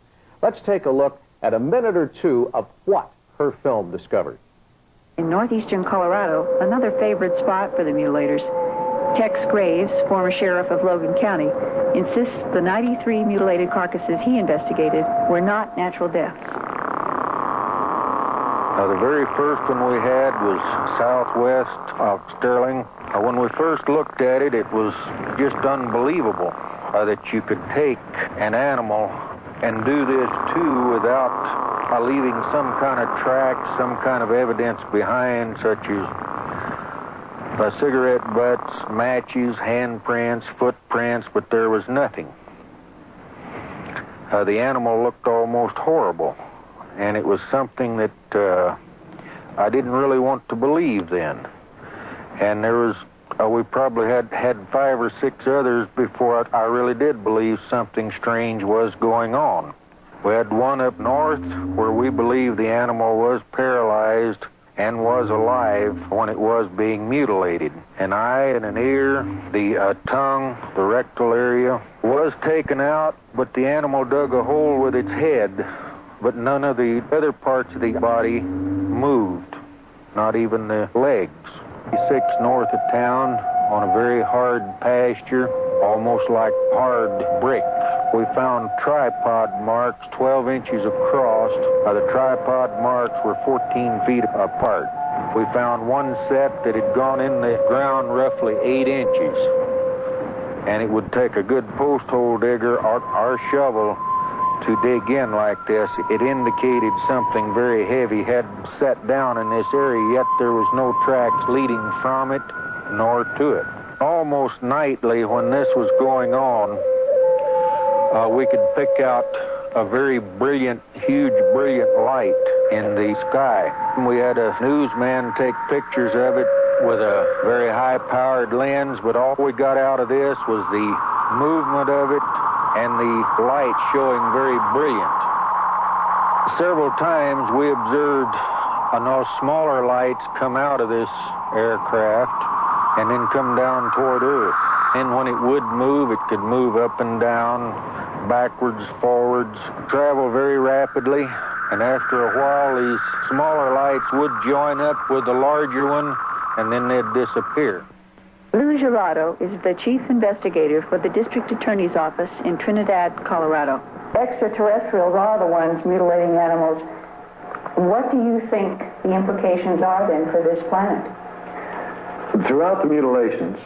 Let's take a look at a minute or two of what her film discovered. In northeastern Colorado, another favorite spot for the mutilators, Tex Graves, former sheriff of Logan County, insists the 93 mutilated carcasses he investigated were not natural deaths. The very first one we had was southwest of Sterling. When we first looked at it, it was just unbelievable that you could take an animal and do this too without leaving some kind of track, some kind of evidence behind, such as cigarette butts, matches, handprints, footprints, but there was nothing. The animal looked almost horrible, and it was something that I didn't really want to believe then. And there was, we probably had 5 or 6 others before I really did believe something strange was going on. We had one up north where we believed the animal was paralyzed and was alive when it was being mutilated. An eye and an ear, the tongue, the rectal area was taken out, but the animal dug a hole with its head, but none of the other parts of the body moved, not even the legs. 6 north of town on a very hard pasture, almost like hard brick. We found tripod marks 12 inches across. The tripod marks were 14 feet apart. We found one set that had gone in the ground roughly 8 inches. And it would take a good post hole digger or shovel to dig in like this. It indicated something very heavy had set down in this area, yet there was no tracks leading from it nor to it. Almost nightly when this was going on, we could pick out a very brilliant, huge, brilliant light in the sky. We had a newsman take pictures of it with a very high-powered lens, but all we got out of this was the movement of it and the light showing very brilliant. Several times we observed smaller lights come out of this aircraft and then come down toward Earth. And when it would move, it could move up and down, backwards, forwards, travel very rapidly. And after a while, these smaller lights would join up with the larger one, and then they'd disappear. Lou Gerardo is the chief investigator for the district attorney's office in Trinidad, Colorado. Extraterrestrials are the ones mutilating animals. What do you think the implications are then for this planet? Throughout the mutilations,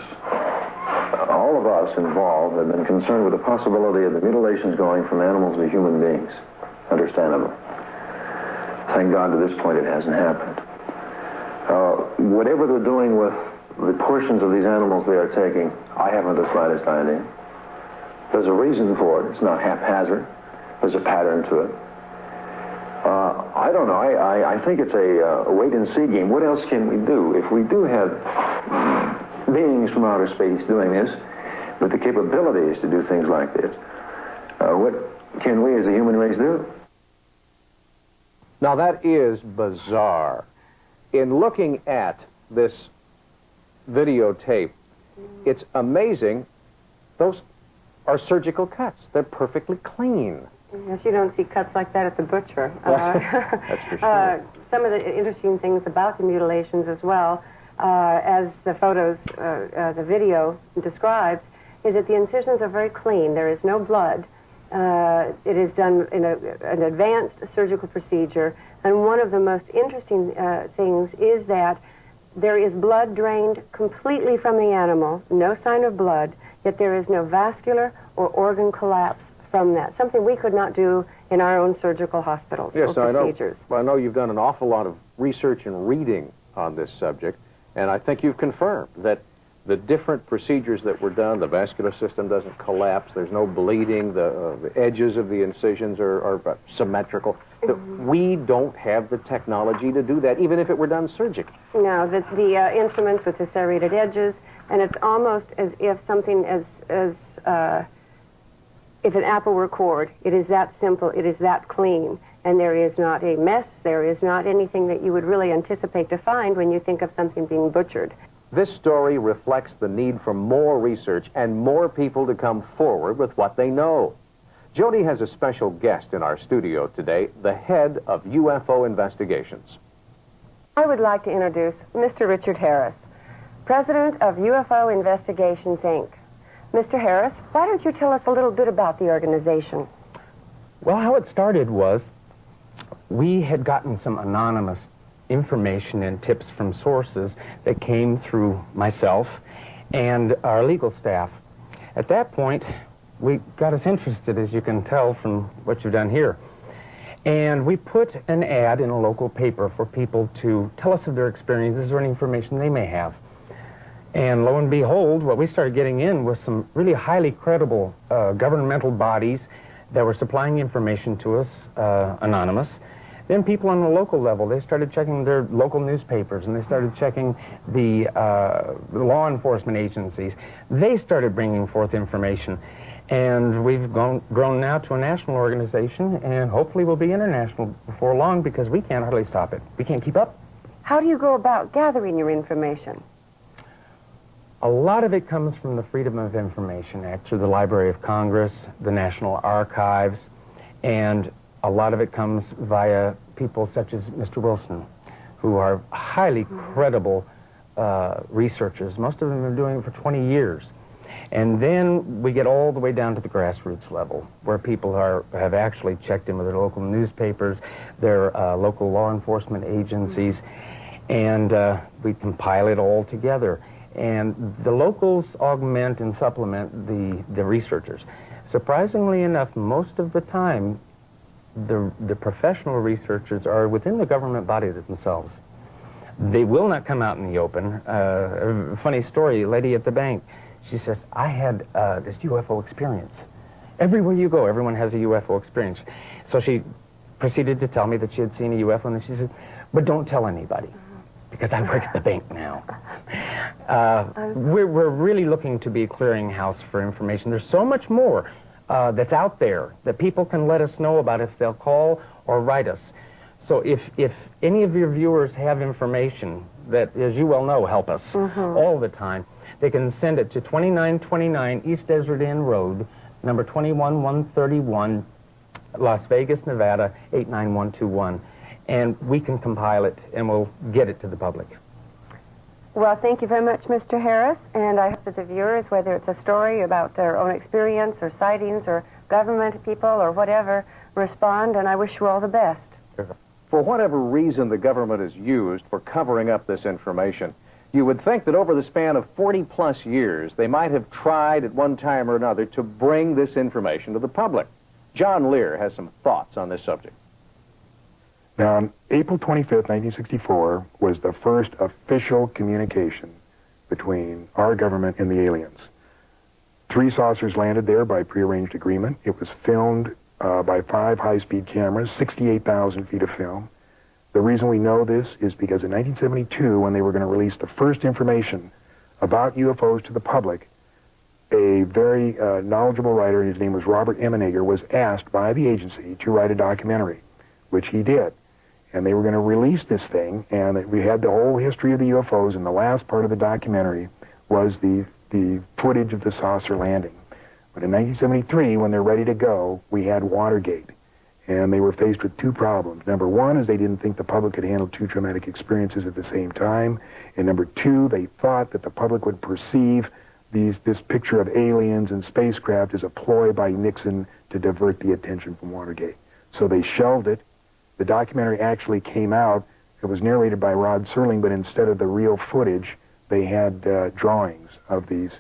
all of us involved have been concerned with the possibility of the mutilations going from animals to human beings, understandably. Thank God to this point it hasn't happened. Whatever they're doing with the portions of these animals they are taking, I haven't the slightest idea. There's a reason for it. It's not haphazard. There's a pattern to it. I don't know. I think it's a wait-and-see game. What else can we do? If we do have beings from outer space doing this, with the capabilities to do things like this, what can we as a human race do? Now that is bizarre. In looking at this videotape, it's amazing. Those are surgical cuts. They're perfectly clean. Yes, you don't see cuts like that at the butcher. That's for sure. Some of the interesting things about the mutilations as well, as the photos, the video describes, is that the incisions are very clean. There is no blood. It is done in an advanced surgical procedure. And one of the most interesting things is that there is blood drained completely from the animal, no sign of blood, yet there is no vascular or organ collapse from that, something we could not do in our own surgical hospitals. Yes, for I know. procedures. I know you've done an awful lot of research and reading on this subject, and I think you've confirmed that the different procedures that were done, the vascular system doesn't collapse, there's no bleeding, the edges of the incisions are symmetrical. That we don't have the technology to do that, even if it were done surgically. No, the instruments with the serrated edges, and it's almost as if something if an apple were cored, it is that simple, it is that clean, and there is not a mess, there is not anything that you would really anticipate to find when you think of something being butchered. This story reflects the need for more research and more people to come forward with what they know. Jody has a special guest in our studio today, the head of UFO investigations. I would like to introduce Mr. Richard Harris, president of UFO Investigations, Inc. Mr. Harris, why don't you tell us a little bit about the organization? Well, how it started was we had gotten some anonymous information and tips from sources that came through myself and our legal staff. At that point, we got us interested, as you can tell from what you've done here. And we put an ad in a local paper for people to tell us of their experiences or any information they may have. And lo and behold, what we started getting in was some really highly credible governmental bodies that were supplying information to us, anonymous. Then people on the local level, they started checking their local newspapers, and they started checking the law enforcement agencies. They started bringing forth information. And we've grown now to a national organization, and hopefully we'll be international before long, because we can't hardly stop it. We can't keep up. How do you go about gathering your information? A lot of it comes from the Freedom of Information Act through the Library of Congress, the National Archives, and a lot of it comes via people such as Mr. Wilson, who are highly credible researchers. Most of them have been doing it for 20 years. And then we get all the way down to the grassroots level, where people have actually checked in with their local newspapers, their local law enforcement agencies, and we compile it all together. And the locals augment and supplement the researchers. Surprisingly enough, most of the time, the professional researchers are within the government body themselves. They will not come out in the open. A funny story, a lady at the bank, she says, I had this UFO experience. Everywhere you go, everyone has a UFO experience. So she proceeded to tell me that she had seen a UFO, and she said, but don't tell anybody, because I work at the bank now. We're really looking to be a clearinghouse for information. There's so much more that's out there that people can let us know about if they'll call or write us. So if any of your viewers have information that, as you well know, help us all the time, they can send it to 2929 East Desert Inn Road, number 21131, Las Vegas, Nevada, 89121. And we can compile it, and we'll get it to the public. Well, thank you very much, Mr. Harris, and I hope that the viewers, whether it's a story about their own experience or sightings or government people or whatever, respond, and I wish you all the best. For whatever reason the government has used for covering up this information, you would think that over the span of 40-plus years, they might have tried at one time or another to bring this information to the public. John Lear has some thoughts on this subject. Now, on April 25th, 1964, was the first official communication between our government and the aliens. 3 saucers landed there by prearranged agreement. It was filmed by 5 high-speed cameras, 68,000 feet of film. The reason we know this is because in 1972, when they were going to release the first information about UFOs to the public, a very knowledgeable writer, his name was Robert Emenegger, was asked by the agency to write a documentary, which he did. And they were going to release this thing, and we had the whole history of the UFOs, and the last part of the documentary was the footage of the saucer landing. But in 1973, when they're ready to go, we had Watergate. And they were faced with 2 problems. Number 1 is they didn't think the public could handle 2 traumatic experiences at the same time. And number 2, they thought that the public would perceive this picture of aliens and spacecraft as a ploy by Nixon to divert the attention from Watergate. So they shelved it. The documentary actually came out. It was narrated by Rod Serling, but instead of the real footage, they had drawings of these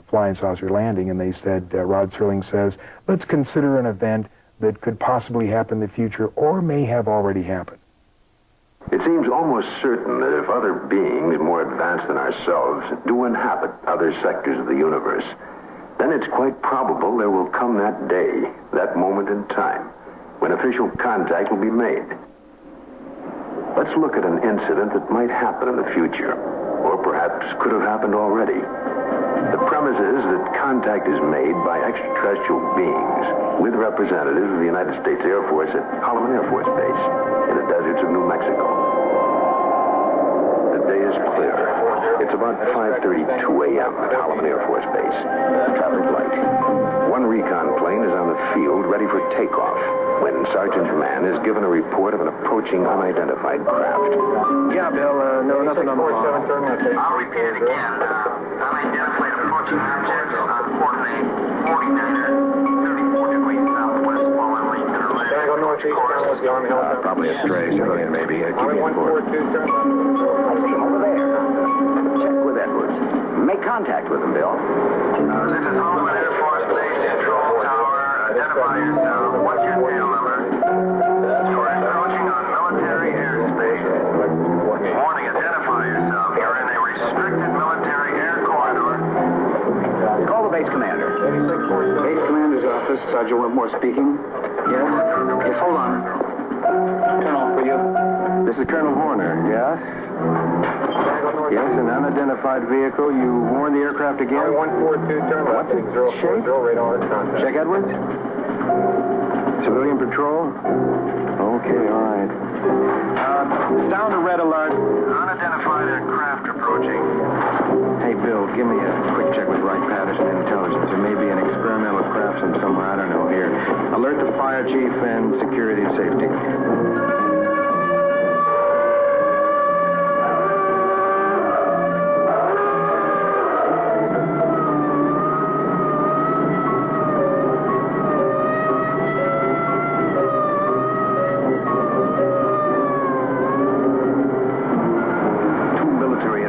flying saucer landing, and they said, Rod Serling says, let's consider an event that could possibly happen in the future or may have already happened. It seems almost certain that if other beings more advanced than ourselves do inhabit other sectors of the universe, then it's quite probable there will come that day, that moment in time, when official contact will be made. Let's look at an incident that might happen in the future, or perhaps could have happened already. The premise is that contact is made by extraterrestrial beings with representatives of the United States Air Force at Holloman Air Force Base in the deserts of New Mexico. The day is clear. It's about 5:32 a.m. at Holloman Air Force Base. Traffic light. One recon plane is on the field ready for takeoff when Sergeant Mann is given a report of an approaching unidentified craft. Yeah, Bill, no, nothing on the phone. I'll repeat it again. Unidentified approaching objects on coordinate 40 measure, 34 degrees southwest, following Lincoln or Can I go northeast? Probably a stray civilian, maybe. Keep me informed. Over there. Check with Edwards. Make contact with him, Bill. This is Holloman Air Force Base Control Tower. Identify yourself. What's your tail number? You're encroaching on military airspace. Warning, identify yourself. You're in a restricted military air corridor. Call the base commander. Base commander's office, Sergeant Whitmore speaking. Yes? Yes, hold on. Colonel, for you. This is Colonel Horner, yes? Yes, an unidentified vehicle. You warned the aircraft again? 142, turn left. What's its shape? Radar contact. Check Edwards. Civilian patrol? Okay, all right. Down to red alert. Unidentified aircraft approaching. Hey, Bill, give me a quick check with Wright Patterson Intelligence. There may be an experimental craft from somewhere, I don't know, here. Alert the fire chief and security and safety.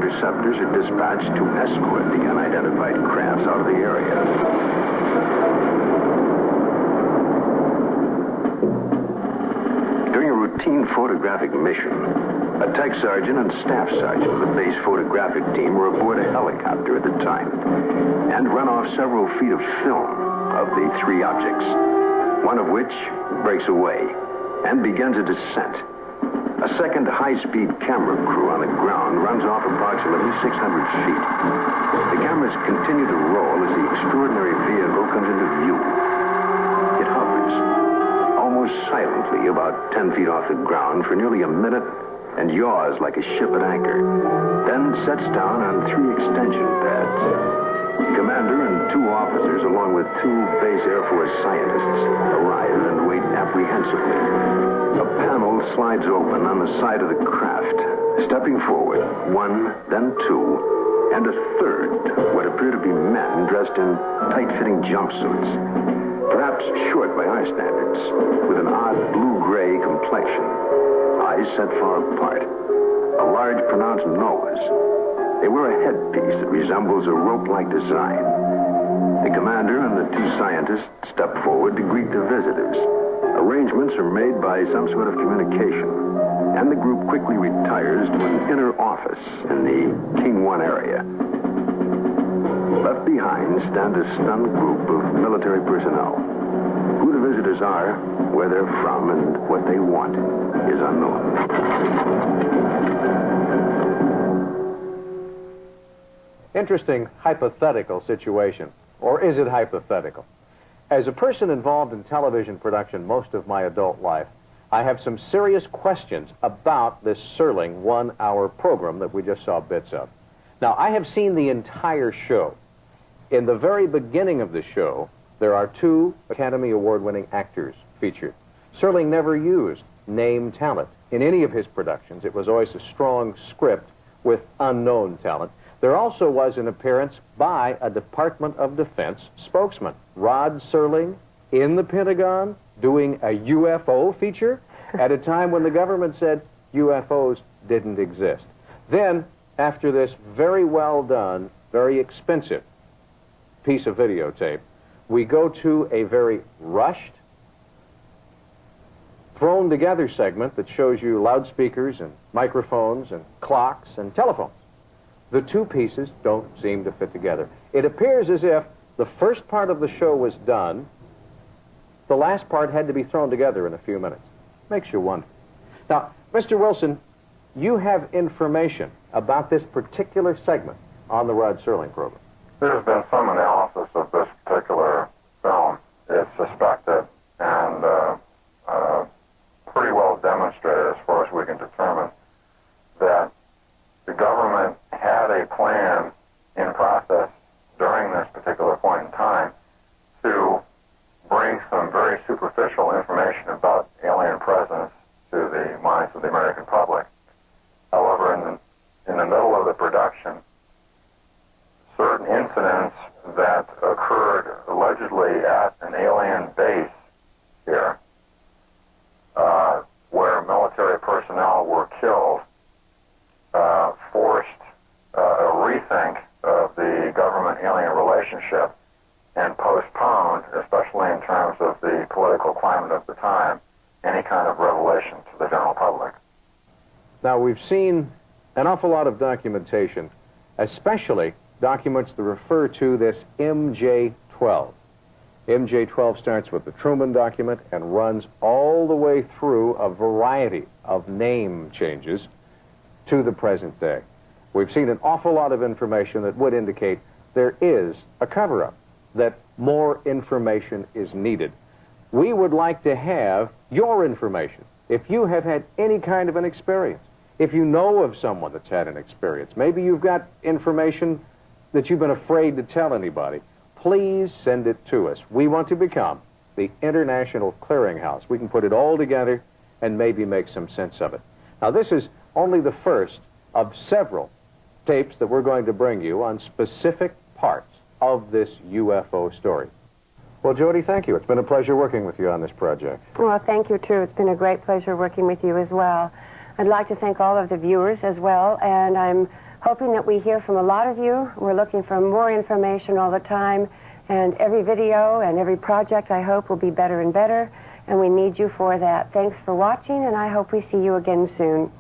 Interceptors are dispatched to escort the unidentified crafts out of the area. During a routine photographic mission, a tech sergeant and staff sergeant of the base photographic team were aboard a helicopter at the time and run off several feet of film of the three objects, one of which breaks away and begins a descent. A second high-speed camera crew on the ground runs off approximately 600 feet. The cameras continue to roll as the extraordinary vehicle comes into view. It hovers, almost silently, about 10 feet off the ground for nearly a minute and yaws like a ship at anchor, then sets down on 3 extension pads. The commander and 2 officers, along with 2 base Air Force scientists, arrive and wait apprehensively. A panel slides open on the side of the craft. Stepping forward, 1, then 2, and a third, what appear to be men dressed in tight-fitting jumpsuits. Perhaps short by our standards, with an odd blue-gray complexion, eyes set far apart, a large pronounced nose. They wear a headpiece that resembles a rope-like design. The commander and the 2 scientists step forward to greet the visitors. Arrangements are made by some sort of communication, and the group quickly retires to an inner office in the King 1 area. Left behind stand a stunned group of military personnel. Who the visitors are, where they're from, and what they want is unknown. Interesting hypothetical situation. Or is it hypothetical? As a person involved in television production most of my adult life, I have some serious questions about this Serling 1-hour program that we just saw bits of. Now, I have seen the entire show. In the very beginning of the show, there are 2 Academy Award-winning actors featured. Serling never used name talent in any of his productions. It was always a strong script with unknown talent. There also was an appearance by a Department of Defense spokesman, Rod Serling, in the Pentagon doing a UFO feature at a time when the government said UFOs didn't exist. Then, after this very well done, very expensive piece of videotape, we go to a very rushed, thrown together segment that shows you loudspeakers and microphones and clocks and telephones. The two pieces don't seem to fit together. It appears as if the first part of the show was done, the last part had to be thrown together in a few minutes. Makes you wonder. Now, Mr. Wilson, you have information about this particular segment on the Rod Serling program. There's been some analysis of this particular film. It's suspected and pretty well demonstrated, as far as we can determine, that the government had a plan in process during this particular point in time to bring some very superficial information about alien presence to the minds of the American public. However, in the middle of the production, certain incidents that occurred allegedly at an alien base here, where military personnel were killed, forced a rethink of the government-alien relationship and postponed, especially in terms of the political climate of the time, any kind of revelation to the general public. Now, we've seen an awful lot of documentation, especially documents that refer to this MJ-12. MJ-12 starts with the Truman document and runs all the way through a variety of name changes to the present day. We've seen an awful lot of information that would indicate there is a cover-up, that more information is needed. We would like to have your information. If you have had any kind of an experience, if you know of someone that's had an experience, maybe you've got information that you've been afraid to tell anybody, please send it to us. We want to become the international clearinghouse. We can put it all together and maybe make some sense of it. Now, this is only the first of several tapes that we're going to bring you on specific parts of this UFO story. Well, Jody, thank you. It's been a pleasure working with you on this project. Well, thank you, too. It's been a great pleasure working with you as well. I'd like to thank all of the viewers as well, and I'm hoping that we hear from a lot of you. We're looking for more information all the time, and every video and every project, I hope, will be better and better, and we need you for that. Thanks for watching, and I hope we see you again soon.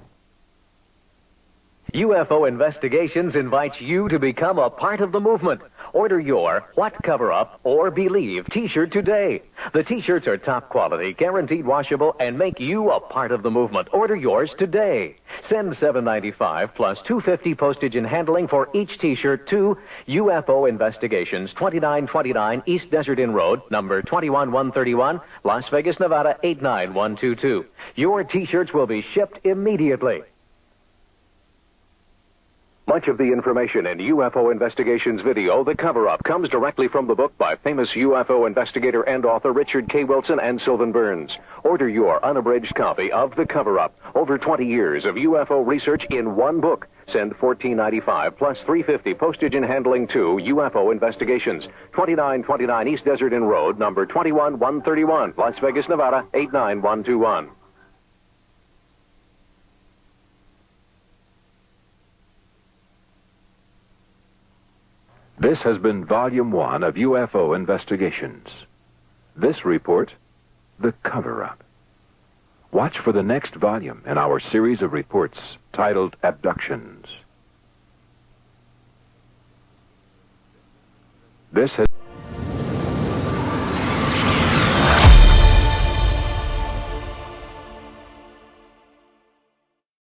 UFO Investigations invites you to become a part of the movement. Order your What Cover Up or Believe t-shirt today. The t-shirts are top quality, guaranteed washable, and make you a part of the movement. Order yours today. Send $7.95 plus $2.50 postage and handling for each t-shirt to UFO Investigations, 2929 East Desert Inn Road, number 21131, Las Vegas, Nevada, 89122. Your t-shirts will be shipped immediately. Much of the information in UFO Investigations video, The Cover-Up, comes directly from the book by famous UFO investigator and author Richard K. Wilson and Sylvan Burns. Order your unabridged copy of The Cover-Up. Over 20 years of UFO research in one book. Send $14.95 plus $3.50 postage and handling to UFO Investigations, 2929 East Desert Inn Road, number 21131, Las Vegas, Nevada, 89121. This has been Volume 1 of UFO Investigations. This report, The Cover-Up. Watch for the next volume in our series of reports titled Abductions. This has